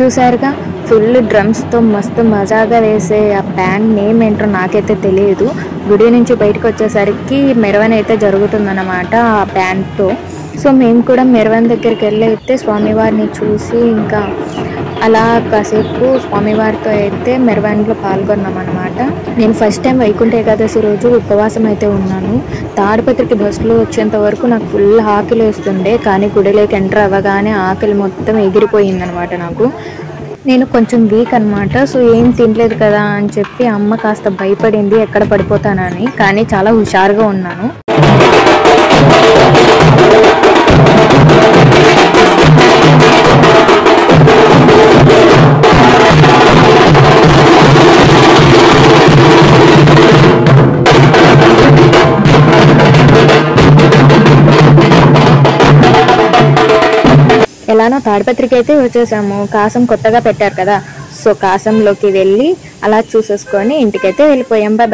చూసారుగా ఫుల్ డ్రమ్స్తో మస్తు మజాగా వేసే ఆ బ్యాండ్ నేమ్ ఏంటో నాకైతే తెలియదు. గుడి నుంచి బయటకు వచ్చేసరికి మెరవన్ అయితే జరుగుతుందన్నమాట ఆ బ్యాండ్తో. సో మేము కూడా మెరవన్ దగ్గరికి వెళ్ళి అయితే స్వామివారిని చూసి ఇంకా అలా కాసేపు స్వామివారితో అయితే మెరవన్లో పాల్గొన్నాం అనమాట. నేను ఫస్ట్ టైం వైకుంఠ ఏకాదశి రోజు ఉపవాసం అయితే ఉన్నాను. తాడిపత్రికి బస్సులో వచ్చేంత వరకు నాకు ఫుల్ ఆకలి వేస్తుండే, కానీ గుడిలోకి ఎంటర్ అవ్వగానే ఆకలి మొత్తం ఎగిరిపోయిందనమాట నాకు. నేను కొంచెం వీక్ అనమాట. సో ఏం తినలేదు కదా అని చెప్పి అమ్మ కాస్త భయపడింది ఎక్కడ పడిపోతానని, కానీ చాలా హుషారుగా ఉన్నాను. ఎలానో తాడిపత్రికి అయితే వచ్చేసాము. కాసం కొత్తగా పెట్టారు కదా, సో కాసంలోకి వెళ్ళి అలా చూసేసుకొని ఇంటికైతే వెళ్ళిపోయాం. బాయ్.